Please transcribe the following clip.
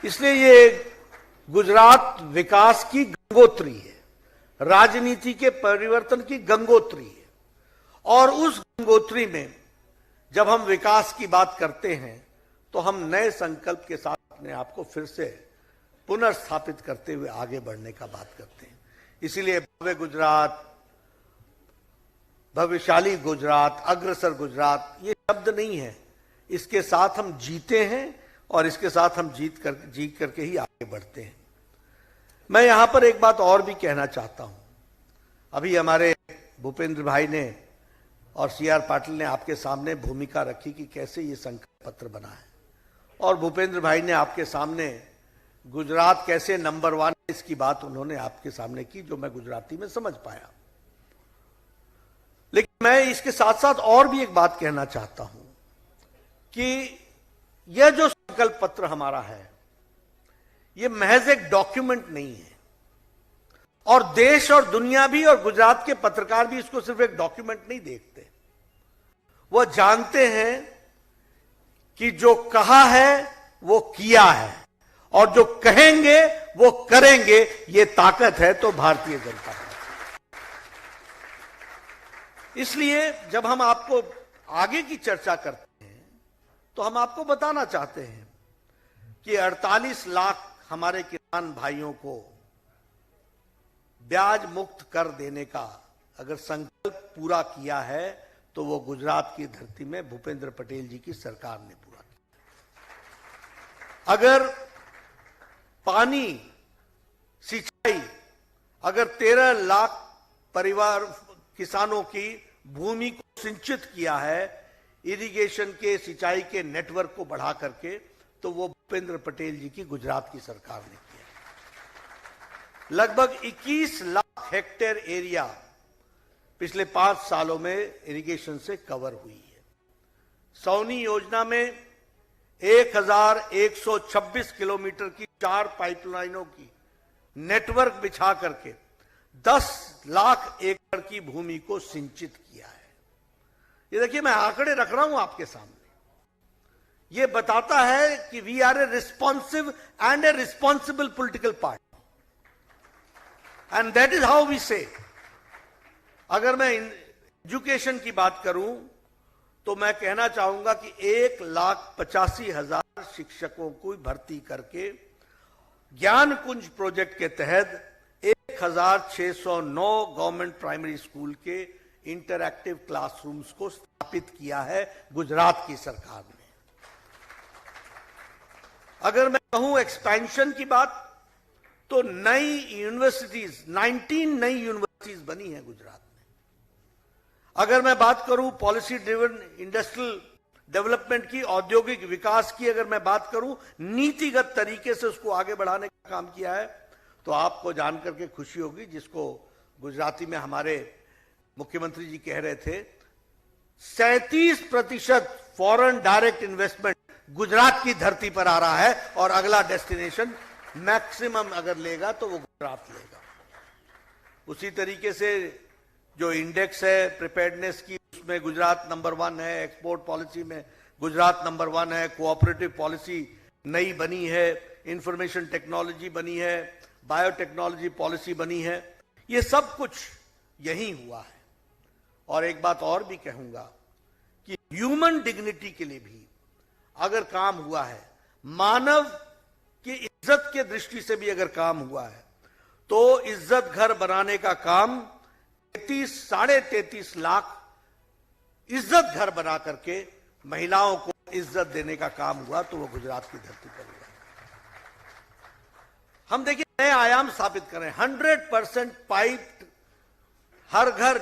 इसलिए ये गुजरात विकास की गंगोत्री है, राजनीति के परिवर्तन की गंगोत्री है। और उस गंगोत्री में जब हम विकास की बात करते हैं तो हम नए संकल्प के साथ अपने आप को फिर से पुनर्स्थापित करते हुए आगे बढ़ने का बात करते हैं। इसीलिए भव्य गुजरात, भविष्यशाली गुजरात, अग्रसर गुजरात ये शब्द नहीं है, इसके साथ हम जीते हैं और इसके साथ हम जीत करके ही आगे बढ़ते हैं। मैं यहां पर एक बात और भी कहना चाहता हूं। अभी हमारे भूपेंद्र भाई ने और सीआर पाटिल ने आपके सामने भूमिका रखी कि कैसे ये संकल्प पत्र बना है, और भूपेंद्र भाई ने आपके सामने गुजरात कैसे नंबर 1 इसकी बात उन्होंने आपके सामने की, जो मैं गुजराती में समझ पाया। लेकिन मैं इसके साथ साथ और भी एक बात कहना चाहता हूं कि यह जो संकल्प पत्र हमारा है यह महज एक डॉक्यूमेंट नहीं है, और देश और दुनिया भी और गुजरात के पत्रकार भी इसको सिर्फ एक डॉक्यूमेंट नहीं देखते। वह जानते हैं कि जो कहा है वो किया है, और जो कहेंगे वो करेंगे। ये ताकत है तो भारतीय जनता पार्टी। इसलिए जब हम आपको आगे की चर्चा करते हैं तो हम आपको बताना चाहते हैं कि 48 लाख हमारे किसान भाइयों को ब्याज मुक्त कर देने का अगर संकल्प पूरा किया है तो वो गुजरात की धरती में भूपेंद्र पटेल जी की सरकार ने पूरा किया। अगर पानी, सिंचाई, अगर 13 लाख परिवार किसानों की भूमि को सिंचित किया है इरिगेशन के, सिंचाई के नेटवर्क को बढ़ा करके, तो वो भूपेंद्र पटेल जी की गुजरात की सरकार ने किया। लगभग 21 लाख हेक्टेयर एरिया पिछले 5 सालों में इरिगेशन से कवर हुई है। सौनी योजना में 1126 किलोमीटर की 4 पाइपलाइनों की नेटवर्क बिछा करके 10 लाख एकड़ की भूमि को सिंचित किया है। ये देखिए, मैं आंकड़े रख रहा हूं आपके सामने। ये बताता है कि we are a responsive and a responsible political party, and that is how we say. अगर मैं एजुकेशन की बात करूं तो मैं कहना चाहूंगा कि 1,85,000 शिक्षकों को भर्ती करके ज्ञान कुंज प्रोजेक्ट के तहत 1,609 गवर्नमेंट प्राइमरी स्कूल के इंटरैक्टिव क्लासरूम्स को स्थापित किया है गुजरात की सरकार ने। अगर मैं कहूं एक्सपेंशन की बात तो नई यूनिवर्सिटीज, 19 नई यूनिवर्सिटीज बनी है गुजरात में। अगर मैं बात करूं पॉलिसी ड्रिवन इंडस्ट्रियल डेवलपमेंट की, औद्योगिक विकास की, अगर मैं बात करूं नीतिगत तरीके से उसको आगे बढ़ाने का काम किया है, तो आपको जानकर के खुशी होगी, जिसको गुजराती में हमारे मुख्यमंत्री जी कह रहे थे, 37% फॉरेन डायरेक्ट इन्वेस्टमेंट गुजरात की धरती पर आ रहा है, और अगला डेस्टिनेशन मैक्सिमम अगर लेगा तो वो गुजरात लेगा। उसी तरीके से जो इंडेक्स है प्रिपेयर्डनेस की, उसमें गुजरात नंबर 1 है। एक्सपोर्ट पॉलिसी में गुजरात नंबर 1 है। कोऑपरेटिव पॉलिसी नई बनी है, इंफॉर्मेशन टेक्नोलॉजी बनी है, बायोटेक्नोलॉजी पॉलिसी बनी है। ये सब कुछ यही हुआ है। और एक बात और भी कहूंगा कि ह्यूमन डिग्निटी के लिए भी अगर काम हुआ है, मानव की इज्जत के दृष्टि से भी अगर काम हुआ है, तो इज्जत घर बनाने का काम 33.5 लाख इज्जत घर बना करके महिलाओं को इज्जत देने का काम हुआ, तो वो गुजरात की धरती पर हुआ। हम देखिए नए आयाम स्थापित करें। 100% पाइप हर घर